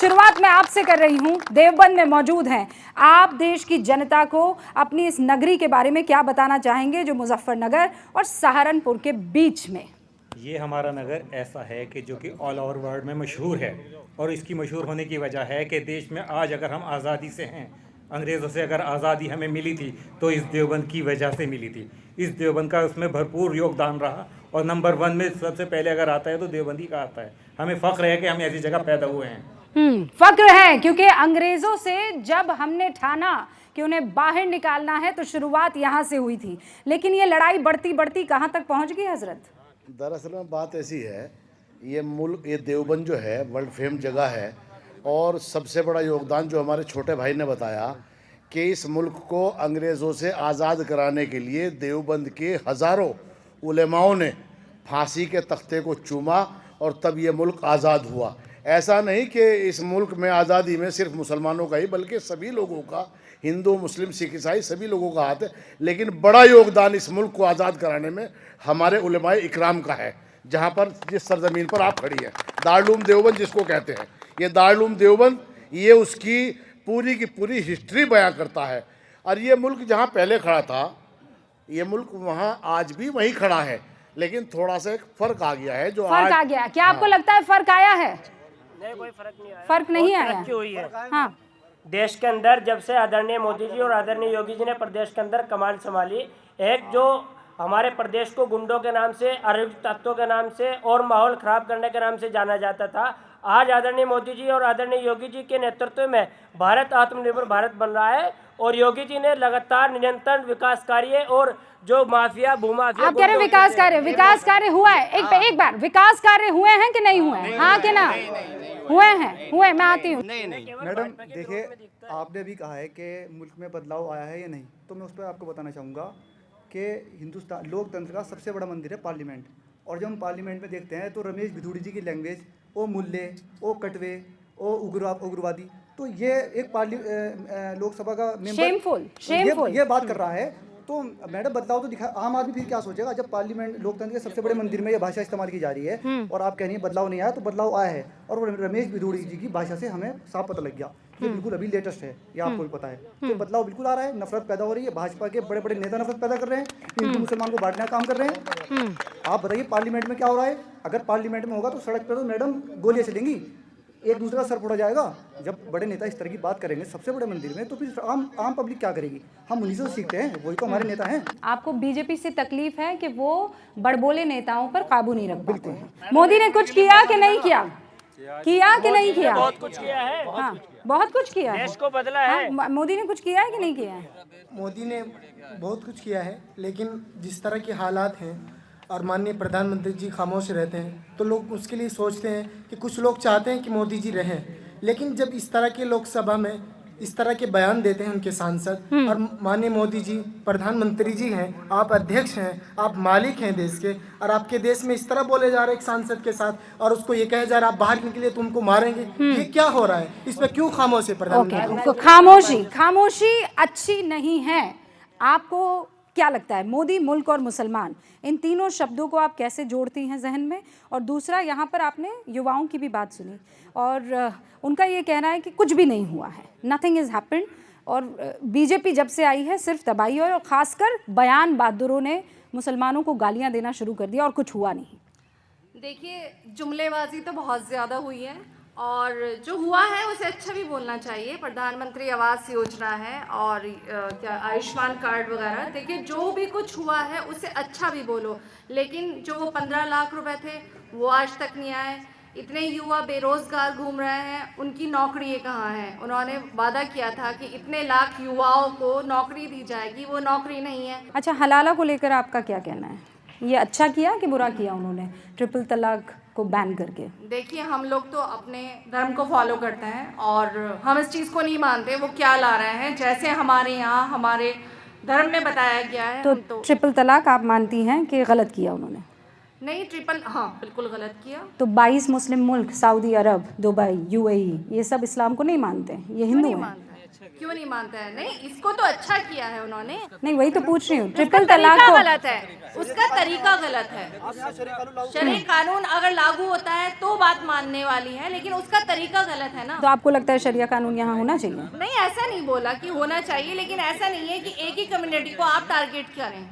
शुरुआत मैं आपसे कर रही हूं। देवबंद में मौजूद हैं आप। देश की जनता को अपनी इस नगरी के बारे में क्या बताना चाहेंगे जो मुजफ्फरनगर और सहारनपुर के बीच में? ये हमारा नगर ऐसा है कि जो कि ऑल ओवर वर्ल्ड में मशहूर है, और इसकी मशहूर होने की वजह है कि देश में आज अगर हम आज़ादी से हैं, अंग्रेज़ों से अगर आज़ादी हमें मिली थी तो इस देवबंद की वजह से मिली थी। इस देवबंद का उसमें भरपूर योगदान रहा, और नंबर 1 में सबसे पहले अगर आता है तो देवबंदी का आता है। हमें फ़ख्र है कि हम ऐसी जगह पैदा हुए हैं। फक्र है, क्योंकि अंग्रेजों से जब हमने ठाना कि उन्हें बाहर निकालना है तो शुरुआत यहाँ से हुई थी, लेकिन ये लड़ाई बढ़ती बढ़ती कहाँ तक पहुँच गई हजरत? दरअसल में बात ऐसी है, ये मुल्क, ये देवबंद जो है वर्ल्ड फेम जगह है, और सबसे बड़ा योगदान जो हमारे छोटे भाई ने बताया कि इस मुल्क को अंग्रेज़ों से आज़ाद कराने के लिए देवबंद के हज़ारों उलेमाओं ने फांसी के तख्ते को चूमा, और तब ये मुल्क आज़ाद हुआ। ऐसा नहीं कि इस मुल्क में आज़ादी में सिर्फ मुसलमानों का ही, बल्कि सभी लोगों का, हिंदू मुस्लिम सिख ईसाई सभी लोगों का हाथ है, लेकिन बड़ा योगदान इस मुल्क को आज़ाद कराने में हमारे उलेमाए इकराम का है। जहाँ पर, जिस सरजमीन पर आप खड़ी हैं, दारुल देवबंद जिसको कहते हैं, ये दारुल देवबंद, ये उसकी पूरी की पूरी हिस्ट्री बयां करता है। और ये मुल्क जहाँ पहले खड़ा था, ये मुल्क वहाँ आज भी वहीं खड़ा है, लेकिन थोड़ा सा एक फ़र्क आ गया है। जो फर्क आ गया? क्या आपको लगता है फर्क आया है? नहीं, कोई फर्क नहीं आया। फर्क नहीं आया। तरक्की हुई है हाँ, देश के अंदर। जब से आदरणीय मोदी जी और आदरणीय योगी जी ने प्रदेश के अंदर कमान संभाली, एक जो हमारे प्रदेश को गुंडों के नाम से, अराजक तत्वों के नाम से और माहौल खराब करने के नाम से जाना जाता था, आज आदरणीय मोदी जी और आदरणीय योगी जी के नेतृत्व में भारत आत्मनिर्भर भारत बन रहा है। और योगी जी ने लगातार निरंतर विकास कार्य, और जो माफिया भूमाफिया, आप कह रहे हैं विकास कार्य हुआ है? एक बार विकास कार्य हुए हैं कि नहीं हुए हैं? हाँ कि ना? हुए हैं, हुए। मैं आती हूँ। मैडम देखिए, आपने भी कहा है कि मुल्क में बदलाव आया है या नहीं, तो मैं उस पर आपको बताना चाहूँगा कि हिंदुस्तान लोकतंत्र का सबसे बड़ा मंदिर है पार्लियामेंट। और जब हम पार्लियामेंट में देखते हैं तो रमेश भिदुड़ी जी की लैंग्वेज, ओ मुल्ले, ओ कटवे, ओ उग्रवादी, तो ये एक लोकसभा का मेंबर ये बात कर रहा है। तो मैडम बदलाव तो दिखा। आम आदमी फिर क्या सोचेगा जब पार्लियामेंट लोकतंत्र के सबसे बड़े मंदिर में ये भाषा इस्तेमाल की जा रही है, और आप कह रही हैं बदलाव नहीं आया? तो बदलाव आया है, और वो रमेश भिदुड़ी जी की भाषा से हमें साफ पता लग गया। ये बिल्कुल अभी लेटेस्ट है, ये आपको भी पता है। तो बदलाव बिल्कुल आ रहा है, नफरत पैदा हो रही है, भाजपा के बड़े बड़े नेता नफरत पैदा कर रहे हैं, हिंदू मुसलमान को बांटने का काम कर रहे हैं। आप बताइए पार्लियामेंट में क्या हो रहा है? अगर पार्लियामेंट में होगा तो सड़क पर तो मैडम गोलियां चलेंगी, एक दूसरे का सर फोड़ा जाएगा। जब बड़े नेता इस तरह की बात करेंगे सबसे बड़े मंदिर में, तो फिर आम पब्लिक क्या करेगी? हम उन्हीं से सीखते हैं, वही तो हमारे नेता हैं। आपको बीजेपी से तकलीफ है कि वो बड़बोले नेताओं पर काबू नहीं रख पाते हैं। मोदी ने कुछ किया कि नहीं किया? किया कि नहीं किया? बहुत कुछ किया है। हाँ, बहुत कुछ किया है। देश को बदला है। हाँ, मोदी ने कुछ किया है कि नहीं किया है? मोदी ने बहुत कुछ किया है, लेकिन जिस तरह के हालात हैं और माननीय प्रधानमंत्री जी खामोश रहते हैं, तो लोग उसके लिए सोचते हैं कि कुछ लोग चाहते हैं कि मोदी जी रहें। लेकिन जब इस तरह के लोकसभा में इस तरह के बयान देते हैं उनके सांसद, और माननीय मोदी जी प्रधानमंत्री जी हैं, आप अध्यक्ष हैं, आप मालिक हैं देश के, और आपके देश में इस तरह बोले जा रहे हैं एक सांसद के साथ, और उसको ये कहे जा रहा है आप बाहर निकलिए तुमको मारेंगे, ये क्या हो रहा है? इस पर क्यों खामोश है प्रधानमंत्री? खामोशी अच्छी नहीं है। आपको क्या लगता है, मोदी, मुल्क और मुसलमान, इन तीनों शब्दों को आप कैसे जोड़ती हैं जहन में? और दूसरा, यहाँ पर आपने युवाओं की भी बात सुनी, और उनका ये कहना है कि कुछ भी नहीं हुआ है, नथिंग इज़ हैपेंड, और बीजेपी जब से आई है सिर्फ तबाही है, और ख़ासकर बयान बहादुरों ने मुसलमानों को गालियाँ देना शुरू कर दिया और कुछ हुआ नहीं। देखिए, जुमलेबाजी तो बहुत ज़्यादा हुई है, और जो हुआ है उसे अच्छा भी बोलना चाहिए। प्रधानमंत्री आवास योजना है, और क्या आयुष्मान कार्ड वगैरह, देखिए जो भी कुछ हुआ है उसे अच्छा भी बोलो, लेकिन जो वो 15 लाख रुपए थे वो आज तक नहीं आए। इतने युवा बेरोज़गार घूम रहे हैं, उनकी नौकरी कहाँ है? उन्होंने वादा किया था कि इतने लाख युवाओं को नौकरी दी जाएगी, वो नौकरी नहीं है। अच्छा, हलाला को लेकर आपका क्या कहना है? ये अच्छा किया कि बुरा किया उन्होंने ट्रिपल तलाक को बैन करके? देखिए, हम लोग तो अपने धर्म को फॉलो करते हैं, और हम इस चीज़ को नहीं मानते वो क्या ला रहे हैं। जैसे हमारे यहाँ हमारे धर्म में बताया गया है, तो ट्रिपल तलाक आप मानती हैं कि गलत किया उन्होंने? नहीं, हाँ बिल्कुल गलत किया। तो 22 मुस्लिम मुल्क, सऊदी अरब, दुबई, यूएई, ये सब इस्लाम को नहीं मानते हैं, ये हिंदू हैं। क्यों नहीं मानता है? नहीं, इसको तो अच्छा किया है उन्होंने। नहीं, वही तो पूछ रही हूँ, उसका ट्रिपल तलाक तरीका को गलत है, उसका तरीका गलत है। शरीय कानून अगर लागू होता है तो बात मानने वाली है, लेकिन उसका तरीका गलत है ना। तो आपको लगता है शरिया कानून यहाँ होना चाहिए? नहीं, ऐसा नहीं बोला कि होना चाहिए, लेकिन ऐसा नहीं है कि एक ही कम्युनिटी को आप टारगेट करें।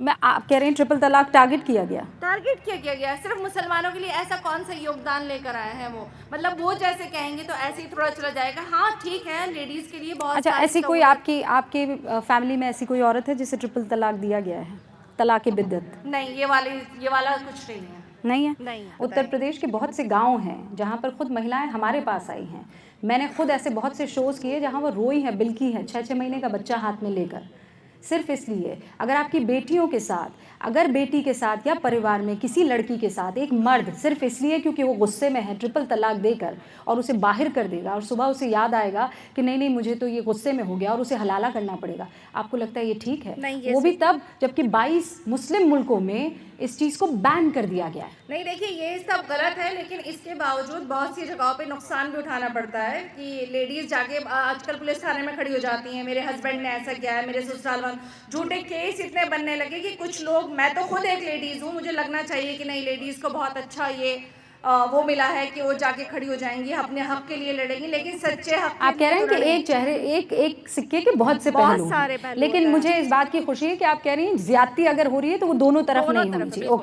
मैं आप कह रहे हैं ट्रिपल तलाक टारगेट किया गया? टारगेट क्या किया गया? सिर्फ मुसलमानों के लिए ऐसा कौन सा योगदान लेकर आए हैं वो? मतलब वो जैसे कहेंगे तो ऐसे ही थोड़ा चला जाएगा। हाँ ठीक है, लेडीज के लिए बहुत अच्छा, सारी ऐसी कोई आपके फैमिली में ऐसी कोई औरत है जिसे ट्रिपल तलाक दिया गया है? तलाक बिद्दत नहीं, ये वाला कुछ नहीं है। नहीं है? नहीं। उत्तर प्रदेश के बहुत से गांव हैं जहां पर खुद महिलाएं हमारे पास आई हैं। मैंने खुद ऐसे बहुत से शोज़ किए जहां वो रोई हैं, बिल्की हैं, 6-6 महीने का बच्चा हाथ में लेकर, सिर्फ इसलिए अगर आपकी बेटियों के साथ, अगर बेटी के साथ या परिवार में किसी लड़की के साथ एक मर्द सिर्फ इसलिए क्योंकि वो गुस्से में है ट्रिपल तलाक देकर और उसे बाहर कर देगा और सुबह उसे याद आएगा कि नहीं नहीं मुझे तो ये गुस्से में हो गया और उसे हलाला करना पड़ेगा, आपको लगता है ये ठीक है? नहीं, ये वो भी तब जबकि 22 मुस्लिम मुल्कों में इस चीज़ को बैन कर दिया गया है। नहीं, देखिए ये सब गलत है, लेकिन इसके बावजूद बहुत सी जगहों पे नुकसान भी उठाना पड़ता है कि लेडीज़ जाके आजकल पुलिस थाने में खड़ी हो जाती हैं, मेरे हस्बैंड ने ऐसा किया है, मेरे ससुराल वाले, झूठे केस इतने बनने लगे कि कुछ लोग, मैं तो खुद एक लेडीज़ हूँ, मुझे लगना चाहिए कि नहीं लेडीज़ को बहुत अच्छा ये वो मिला है कि वो जाके खड़ी हो जाएंगी, अपने हक के लिए लड़ेंगी, लेकिन सच्चे हक आप कह रहे हैं कि एक सिक्के के बहुत से बहुत पहलू हैं। सारे पहलू लेकिन होते हैं। मुझे इस बात की खुशी है कि आप कह रही हैं ज्यादती अगर हो रही है तो वो दोनों तरफ नहीं होनी चाहिए। ओके।